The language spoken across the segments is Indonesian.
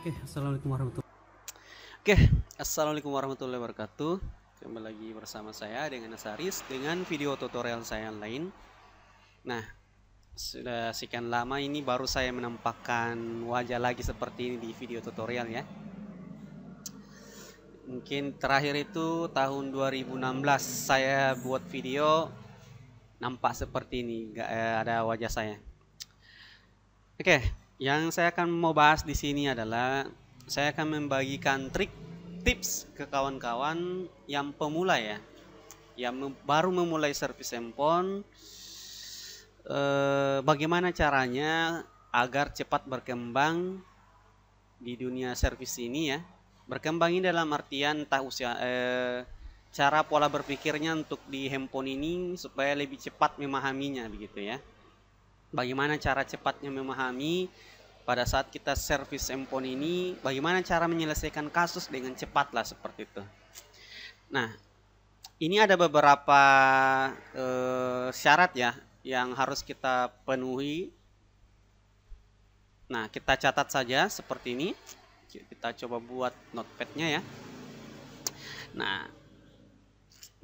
Oke, assalamualaikum warahmatullahi wabarakatuh. Kembali lagi bersama saya dengan Asaris dengan video tutorial saya yang lain. Nah, sudah sekian lama ini baru saya menampakkan wajah lagi seperti ini di video tutorial ya. Mungkin terakhir itu tahun 2016 saya buat video nampak seperti ini, nggak ada wajah saya. Oke, yang saya akan mau bahas di sini adalah saya akan membagikan trik tips ke kawan-kawan yang pemula ya, yang baru memulai servis handphone. Bagaimana caranya agar cepat berkembang di dunia servis ini ya. Berkembang ini dalam artian entah usia, cara pola berpikirnya untuk di handphone ini supaya lebih cepat memahaminya begitu ya. Bagaimana cara cepatnya memahami pada saat kita servis handphone ini, bagaimana cara menyelesaikan kasus dengan cepat lah seperti itu. Nah, ini ada beberapa syarat ya yang harus kita penuhi. Nah, kita catat saja seperti ini. Kita coba buat notepadnya ya. Nah,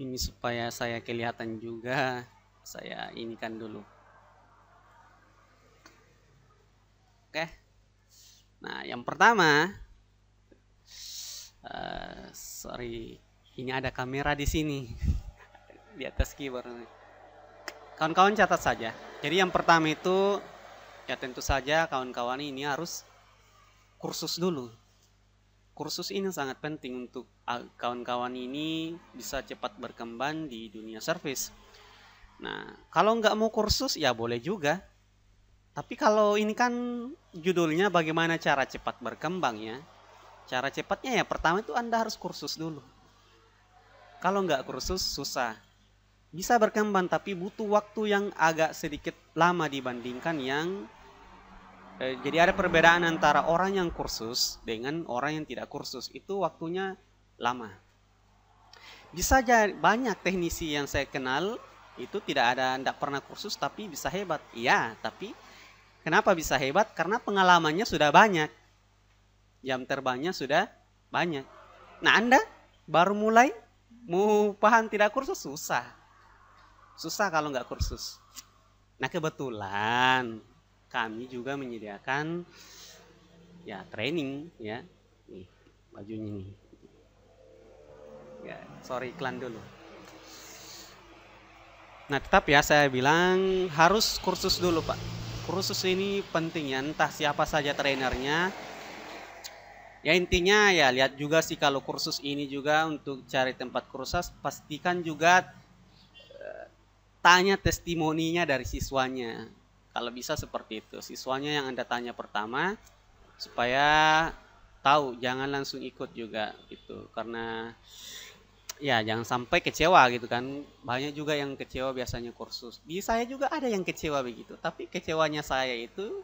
ini supaya saya kelihatan juga, saya inikan dulu. Oke. Nah, yang pertama, sorry, ini ada kamera di sini di atas keyboard. Kawan-kawan catat saja. Jadi yang pertama itu, ya tentu saja kawan-kawan ini harus kursus dulu. Kursus ini sangat penting untuk kawan-kawan ini bisa cepat berkembang di dunia servis. Nah, kalau nggak mau kursus ya boleh juga. Tapi kalau ini kan judulnya bagaimana cara cepat berkembang ya. Cara cepatnya ya pertama itu Anda harus kursus dulu. Kalau nggak kursus susah. Bisa berkembang tapi butuh waktu yang agak sedikit lama dibandingkan yang jadi ada perbedaan antara orang yang kursus dengan orang yang tidak kursus. Itu waktunya lama. Bisa jadi banyak teknisi yang saya kenal itu tidak pernah kursus tapi bisa hebat. Iya, tapi kenapa bisa hebat? Karena pengalamannya sudah banyak. Jam terbangnya sudah banyak. Nah, Anda baru mulai, mau paham tidak kursus, susah. Susah kalau nggak kursus. Nah, kebetulan kami juga menyediakan ya training ya. Nih, bajunya nih. Ya, sorry iklan dulu. Nah, tetap ya saya bilang harus kursus dulu, Pak. Kursus ini penting ya, entah siapa saja trainernya. Ya intinya ya lihat juga sih kalau kursus ini juga untuk cari tempat kursus pastikan juga tanya testimoninya dari siswanya. Kalau bisa seperti itu, siswanya yang Anda tanya pertama supaya tahu, jangan langsung ikut juga gitu. Karena ya jangan sampai kecewa gitu kan. Banyak juga yang kecewa biasanya kursus. Di saya juga ada yang kecewa begitu, tapi kecewanya saya itu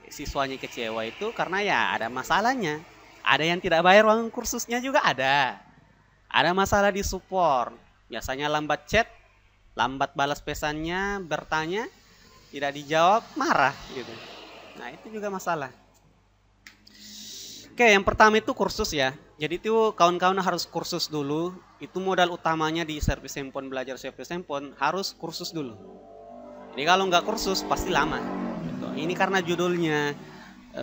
siswanya kecewa itu karena ya ada masalahnya. Ada yang tidak bayar uang kursusnya juga ada. Ada masalah di support. Biasanya lambat chat, lambat balas pesannya, bertanya, tidak dijawab, marah gitu. Nah, itu juga masalah. Oke, yang pertama itu kursus ya. Jadi itu kawan-kawan harus kursus dulu. Itu modal utamanya di servis handphone, belajar servis handphone, harus kursus dulu. Jadi kalau nggak kursus pasti lama. Gitu. Ini karena judulnya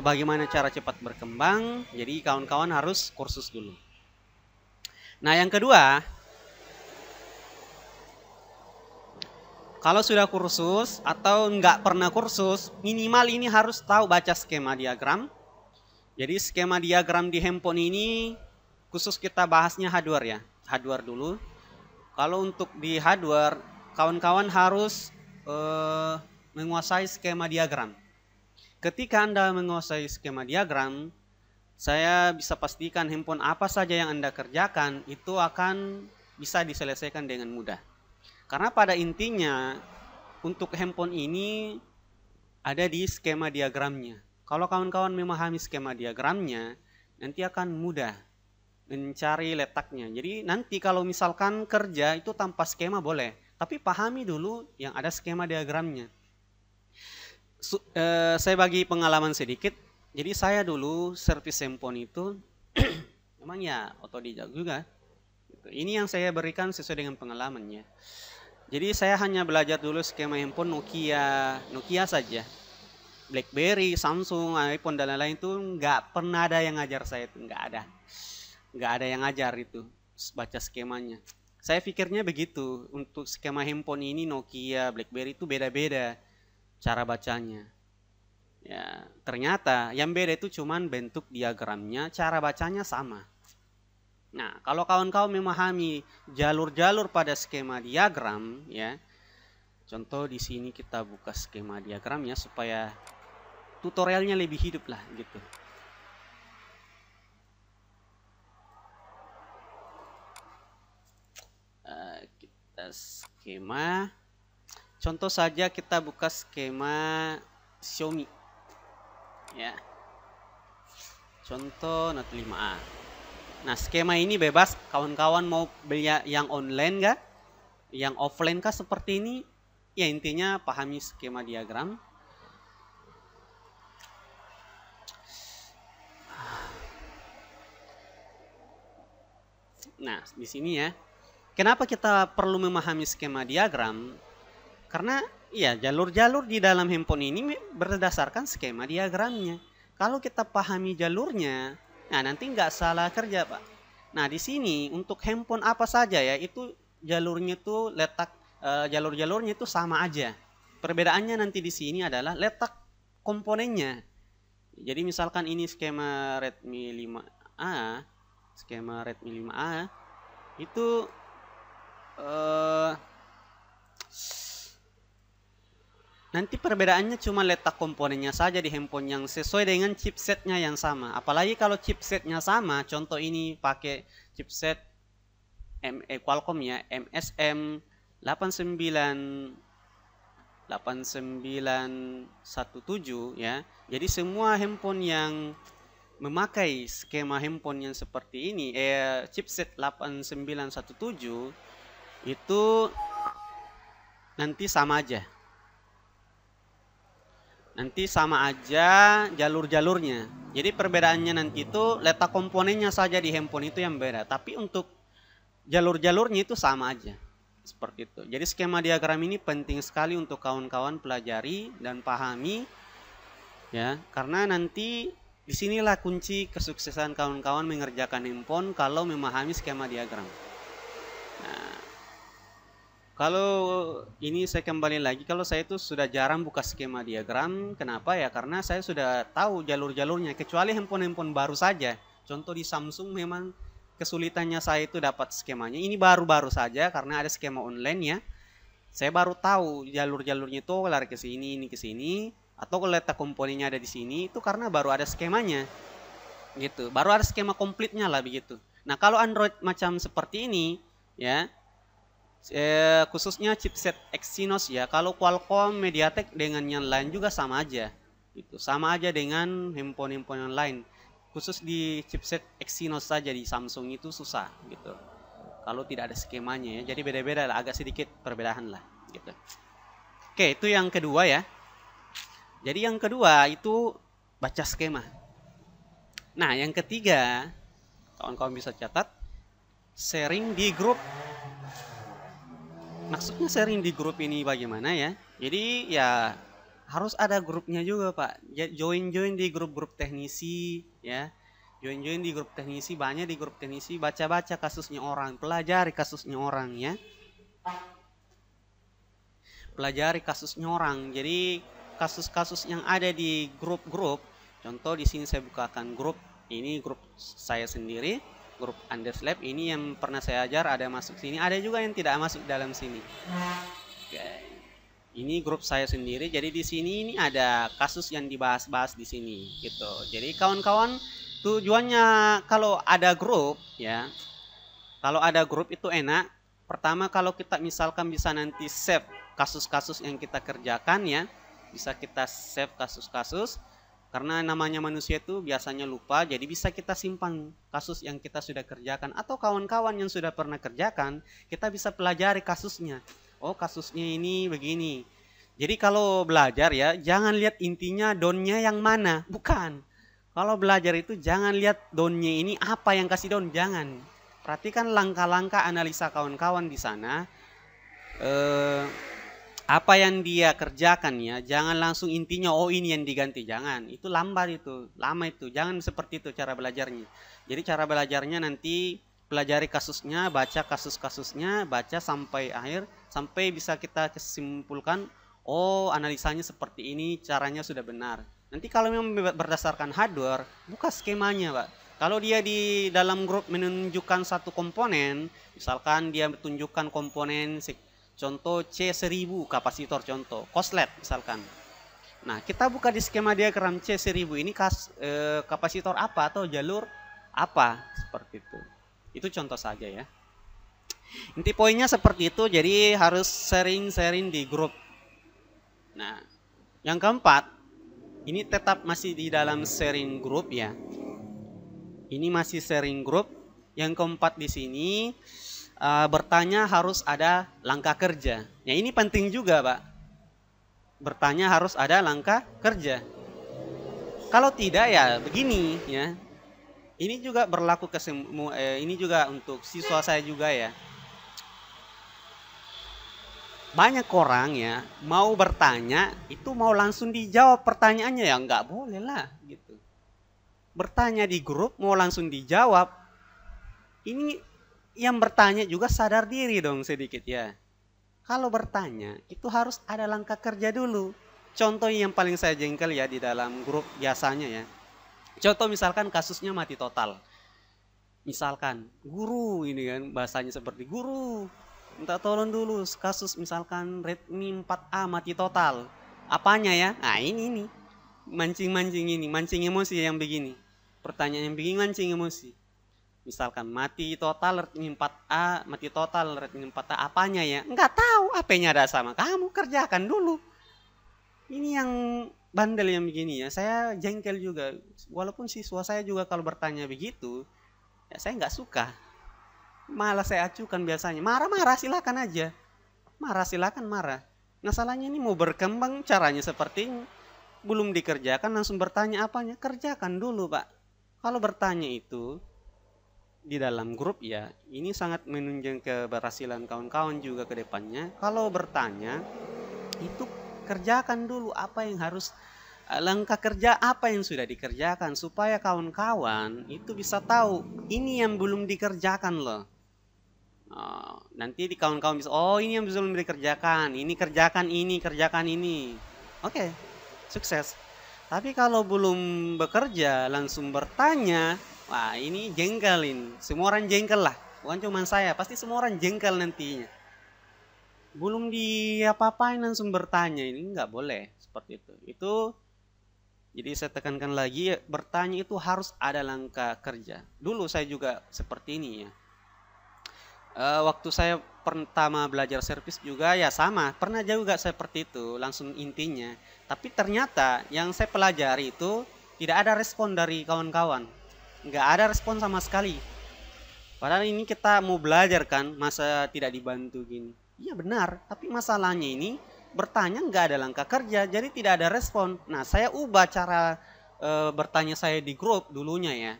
bagaimana cara cepat berkembang, jadi kawan-kawan harus kursus dulu. Nah, yang kedua, kalau sudah kursus atau nggak pernah kursus, minimal ini harus tahu baca skema diagram. Jadi skema diagram di handphone ini khusus kita bahasnya hardware ya, hardware dulu. Kalau untuk di hardware, kawan-kawan harus menguasai skema diagram. Ketika Anda menguasai skema diagram, saya bisa pastikan handphone apa saja yang Anda kerjakan itu akan bisa diselesaikan dengan mudah. Karena pada intinya untuk handphone ini ada di skema diagramnya. Kalau kawan-kawan memahami skema diagramnya, nanti akan mudah mencari letaknya. Jadi nanti kalau misalkan kerja itu tanpa skema boleh, tapi pahami dulu yang ada skema diagramnya. Saya bagi pengalaman sedikit. Jadi saya dulu servis handphone itu memang ya otodidak juga. Gitu. Ini yang saya berikan sesuai dengan pengalamannya. Jadi saya hanya belajar dulu skema handphone Nokia saja. BlackBerry, Samsung, iPhone dan lain-lain itu nggak pernah ada yang ngajar saya itu, nggak ada yang ngajar itu baca skemanya. Saya pikirnya begitu, untuk skema handphone ini Nokia, BlackBerry itu beda-beda cara bacanya. Ya, ternyata yang beda itu cuman bentuk diagramnya, cara bacanya sama. Nah, kalau kawan-kawan memahami jalur-jalur pada skema diagram, ya, contoh di sini kita buka skema diagramnya supaya tutorialnya lebih hidup lah gitu. Kita skema, contoh saja kita buka skema Xiaomi, ya. Contoh Note 5A. Nah, skema ini bebas, kawan-kawan mau beli yang online kah, yang offline kah seperti ini. Ya intinya pahami skema diagram. Nah, di sini ya. Kenapa kita perlu memahami skema diagram? Karena ya jalur-jalur di dalam handphone ini berdasarkan skema diagramnya. Kalau kita pahami jalurnya, nah nanti nggak salah kerja, Pak. Nah, di sini untuk handphone apa saja ya, itu jalurnya tuh letak jalur-jalurnya itu sama aja. Perbedaannya nanti di sini adalah letak komponennya. Jadi misalkan ini skema Redmi 5A, itu nanti perbedaannya cuma letak komponennya saja di handphone yang sesuai dengan chipsetnya yang sama. Apalagi kalau chipsetnya sama, contoh ini pakai chipset Qualcomm ya, MSM 8917 ya. Jadi semua handphone yang memakai skema handphone yang seperti ini, chipset 8917 itu nanti sama aja. Nanti sama aja jalur-jalurnya. Jadi perbedaannya nanti itu letak komponennya saja di handphone itu yang beda. Tapi untuk jalur-jalurnya itu sama aja. Seperti itu. Jadi skema diagram ini penting sekali untuk kawan-kawan pelajari dan pahami. Ya, karena nanti disinilah kunci kesuksesan kawan-kawan mengerjakan handphone kalau memahami skema diagram. Nah, kalau ini saya kembali lagi, kalau saya itu sudah jarang buka skema diagram. Kenapa ya? Karena saya sudah tahu jalur-jalurnya, kecuali handphone-handphone baru saja. Contoh di Samsung memang kesulitannya saya itu dapat skemanya. Ini baru-baru saja karena ada skema online ya. Saya baru tahu jalur-jalurnya itu lari ke sini, ini ke sini, atau kalau letak komponennya ada di sini, itu karena baru ada skemanya. Gitu. Baru ada skema komplitnya lah begitu. Nah, kalau Android macam seperti ini ya, khususnya chipset Exynos ya. Kalau Qualcomm, MediaTek dengan yang lain juga sama aja. Itu sama aja dengan handphone-handphone yang lain. Khusus di chipset Exynos saja di Samsung itu susah gitu. Kalau tidak ada skemanya ya. Jadi beda-beda lah, agak sedikit perbedaan lah gitu. Oke, itu yang kedua ya. Jadi yang kedua itu baca skema. Nah, yang ketiga, kawan-kawan bisa catat, sharing di grup. Maksudnya sharing di grup ini bagaimana ya? Jadi ya harus ada grupnya juga, Pak. Join di grup-grup teknisi ya. Join di grup teknisi, banyak di grup teknisi, baca-baca kasusnya orang, pelajari kasusnya orang ya. Pelajari kasusnya orang. Jadi kasus-kasus yang ada di grup-grup, contoh di sini saya bukakan grup, ini grup saya sendiri. Grup Anders Lab ini yang pernah saya ajar ada masuk sini, ada juga yang tidak masuk dalam sini. Oke. Ini grup saya sendiri, jadi di sini ini ada kasus yang dibahas-bahas di sini gitu. Jadi kawan-kawan tujuannya kalau ada grup ya, kalau ada grup itu enak. Pertama kalau kita misalkan bisa nanti save kasus-kasus yang kita kerjakan ya, bisa kita save kasus-kasus. Karena namanya manusia itu biasanya lupa, jadi bisa kita simpan kasus yang kita sudah kerjakan. Atau kawan-kawan yang sudah pernah kerjakan, kita bisa pelajari kasusnya. Oh, kasusnya ini begini. Jadi kalau belajar ya, jangan lihat intinya downnya yang mana. Bukan. Kalau belajar itu jangan lihat daunnya ini apa yang kasih daun, jangan. Perhatikan langkah-langkah analisa kawan-kawan di sana. Apa yang dia kerjakan ya, jangan langsung intinya oh ini yang diganti, jangan. Itu lambat itu, lama itu. Jangan seperti itu cara belajarnya. Jadi cara belajarnya nanti pelajari kasusnya, baca kasus-kasusnya, baca sampai akhir, sampai bisa kita kesimpulkan, oh analisanya seperti ini, caranya sudah benar. Nanti kalau memang berdasarkan hardware, buka skemanya Pak. Kalau dia di dalam grup menunjukkan satu komponen, misalkan dia menunjukkan komponen contoh C1000 kapasitor, contoh koslet misalkan. Nah kita buka di skema diagram C1000 ini kapasitor apa atau jalur apa, seperti itu. Itu contoh saja ya. Inti poinnya seperti itu, jadi harus sharing-sharing di grup. Nah yang keempat, ini tetap masih di dalam sharing grup ya. Ini masih sharing grup. Yang keempat di sini bertanya harus ada langkah kerja. Ya ini penting juga Pak. Bertanya harus ada langkah kerja. Kalau tidak ya begini ya. Ini juga berlaku ke ini juga untuk siswa saya juga ya. Banyak orang ya mau bertanya itu mau langsung dijawab pertanyaannya, ya nggak boleh lah gitu. Bertanya di grup mau langsung dijawab, ini yang bertanya juga sadar diri dong sedikit ya. Kalau bertanya itu harus ada langkah kerja dulu. Contoh yang paling saya jengkel ya di dalam grup biasanya ya. Contoh misalkan kasusnya mati total. Misalkan guru, ini kan bahasanya seperti guru, minta tolong dulu kasus misalkan Redmi 4A mati total. Apanya ya? Nah ini mancing-mancing ini, mancing emosi yang begini. Pertanyaan yang begini mancing emosi. Misalkan mati total Redmi 4A, mati total Redmi 4A, apanya ya? Enggak tahu, HP-nya ada sama. Kamu kerjakan dulu. Ini yang bandel yang begini ya. Saya jengkel juga. Walaupun siswa saya juga kalau bertanya begitu, ya saya nggak suka. Malah saya acukan biasanya. Marah-marah silakan aja. Marah silakan marah. Masalahnya ini mau berkembang caranya seperti ini. Belum dikerjakan langsung bertanya apanya. Kerjakan dulu Pak. Kalau bertanya itu di dalam grup ya, ini sangat menunjang keberhasilan kawan-kawan juga ke depannya. Kalau bertanya itu kerjakan dulu apa yang harus, langkah kerja apa yang sudah dikerjakan, supaya kawan-kawan itu bisa tahu ini yang belum dikerjakan loh. Nanti di kawan-kawan bisa, oh ini yang belum dikerjakan, ini kerjakan ini, kerjakan ini. Oke, sukses. Tapi kalau belum bekerja langsung bertanya, wah ini jengkelin. Semua orang jengkel lah, bukan cuma saya, pasti semua orang jengkel nantinya. Belum di apa-apain langsung bertanya, ini nggak boleh seperti itu. Itu jadi saya tekankan lagi, bertanya itu harus ada langkah kerja. Dulu saya juga seperti ini ya. Waktu saya pertama belajar servis juga ya sama, pernah juga seperti itu, langsung intinya. Tapi ternyata yang saya pelajari itu tidak ada respon dari kawan-kawan, nggak ada respon sama sekali. Padahal ini kita mau belajar kan, masa tidak dibantu gini? Iya benar, tapi masalahnya ini bertanya nggak ada langkah kerja, jadi tidak ada respon. Nah saya ubah cara bertanya saya di grup dulunya ya.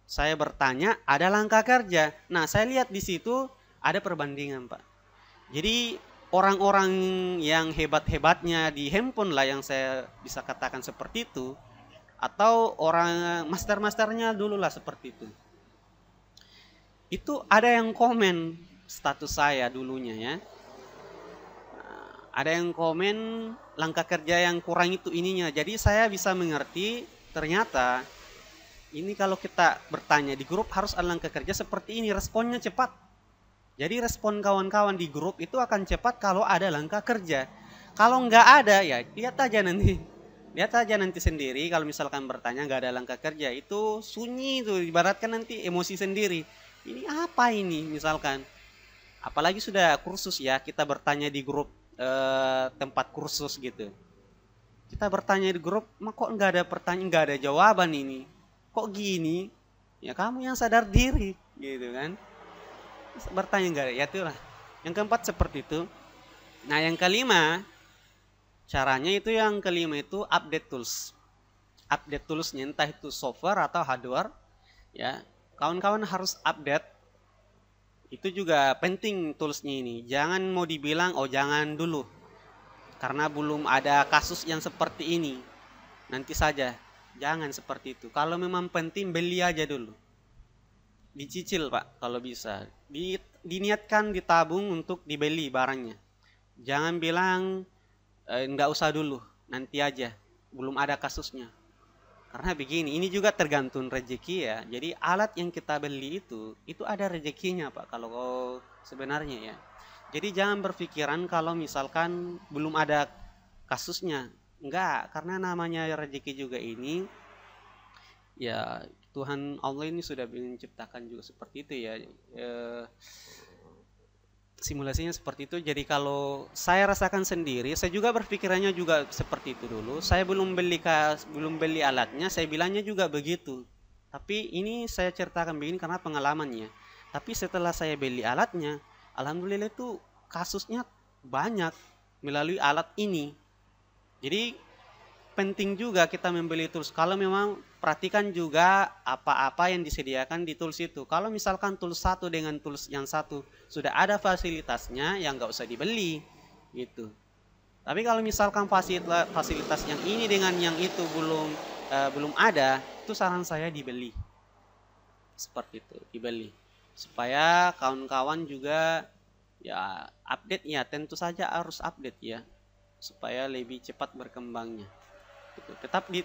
Saya bertanya ada langkah kerja. Nah saya lihat di situ ada perbandingan Pak. Jadi orang-orang yang hebat-hebatnya di handphone lah yang saya bisa katakan seperti itu, atau orang master-masternya dulu lah seperti itu. Itu ada yang komen status saya dulunya ya. Ada yang komen langkah kerja yang kurang itu ininya. Jadi saya bisa mengerti ternyata ini kalau kita bertanya di grup harus ada langkah kerja seperti ini, responnya cepat. Jadi respon kawan-kawan di grup itu akan cepat kalau ada langkah kerja. Kalau nggak ada ya lihat aja nanti. Lihat aja nanti sendiri kalau misalkan bertanya nggak ada langkah kerja, itu sunyi itu, ibaratkan nanti emosi sendiri. Ini apa ini misalkan. Apalagi sudah kursus ya, kita bertanya di grup tempat kursus gitu. Kita bertanya di grup, kok nggak ada pertanyaan, nggak ada jawaban ini. Kok gini? Ya kamu yang sadar diri gitu kan. Bertanya nggak ada, ya itulah. Yang keempat seperti itu. Nah yang kelima, caranya itu yang kelima itu update tools. update toolsnya, entah itu software atau hardware, ya kawan-kawan harus update. Itu juga penting toolsnya ini. Jangan mau dibilang oh jangan dulu karena belum ada kasus yang seperti ini, nanti saja. Jangan seperti itu. Kalau memang penting beli aja dulu, dicicil Pak kalau bisa, diniatkan ditabung untuk dibeli barangnya. Jangan bilang nggak usah dulu, nanti aja, belum ada kasusnya. Karena begini, ini juga tergantung rezeki ya. Jadi alat yang kita beli itu ada rezekinya Pak, kalau sebenarnya ya. Jadi jangan berpikiran kalau misalkan belum ada kasusnya. Enggak, karena namanya rezeki juga ini ya, Tuhan Allah ini sudah menciptakan juga seperti itu ya. Simulasinya seperti itu. Jadi kalau saya rasakan sendiri, saya juga berpikirannya juga seperti itu dulu. Saya belum beli alatnya, saya bilangnya juga begitu. Tapi ini saya ceritakan begini karena pengalamannya. Tapi setelah saya beli alatnya, alhamdulillah itu kasusnya banyak melalui alat ini. Jadi penting juga kita membeli tools. Kalau memang perhatikan juga apa-apa yang disediakan di tools itu. Kalau misalkan tools satu dengan tools yang satu sudah ada fasilitasnya, yang nggak usah dibeli gitu. Tapi kalau misalkan fasilitas yang ini dengan yang itu belum ada, itu saran saya dibeli. Seperti itu, dibeli. Supaya kawan-kawan juga ya update ya, tentu saja harus update ya, supaya lebih cepat berkembangnya. Tetap di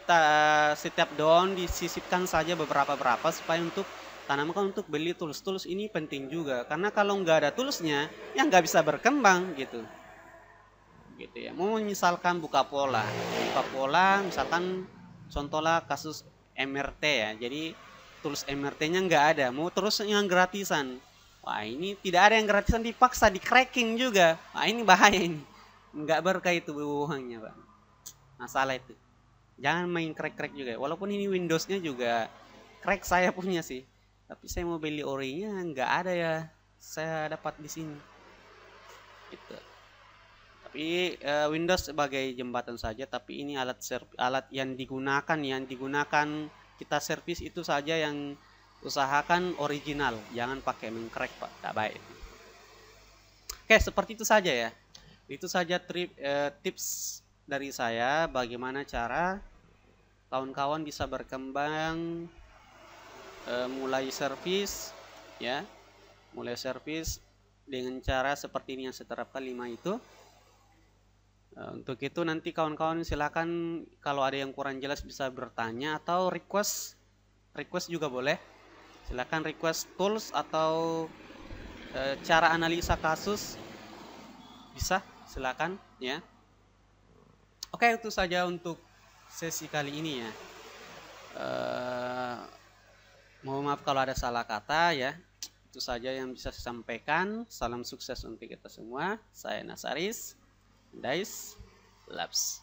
setiap daun disisipkan saja beberapa supaya untuk tanamkan, untuk beli tools ini penting juga, karena kalau nggak ada toolsnya ya nggak bisa berkembang gitu ya. Mau misalkan buka pola misalkan contohlah kasus MRT ya, jadi tools MRT-nya nggak ada, mau terus yang gratisan, wah ini tidak ada yang gratisan, dipaksa di cracking juga, wah ini bahaya, ini nggak berkah itu uangnya Pak, masalah itu. Jangan main crack juga, walaupun ini Windowsnya juga crack saya punya sih, tapi saya mau beli orinya nggak ada ya, saya dapat di sini gitu. Tapi Windows sebagai jembatan saja, tapi ini alat yang digunakan kita servis itu saja, yang usahakan original, jangan pakai mengcrack Pak, tak baik. Oke, seperti itu saja ya. Itu saja tips dari saya bagaimana cara kawan-kawan bisa berkembang, mulai servis ya, dengan cara seperti ini yang saya terapkan 5 itu. Untuk itu nanti kawan-kawan silakan kalau ada yang kurang jelas bisa bertanya atau request juga boleh. Silakan request tools atau cara analisa kasus, bisa silakan ya. Oke, itu saja untuk sesi kali ini ya. Mohon maaf kalau ada salah kata ya. Itu saja yang bisa saya sampaikan. Salam sukses untuk kita semua. Saya Nasaris, Dice Labs.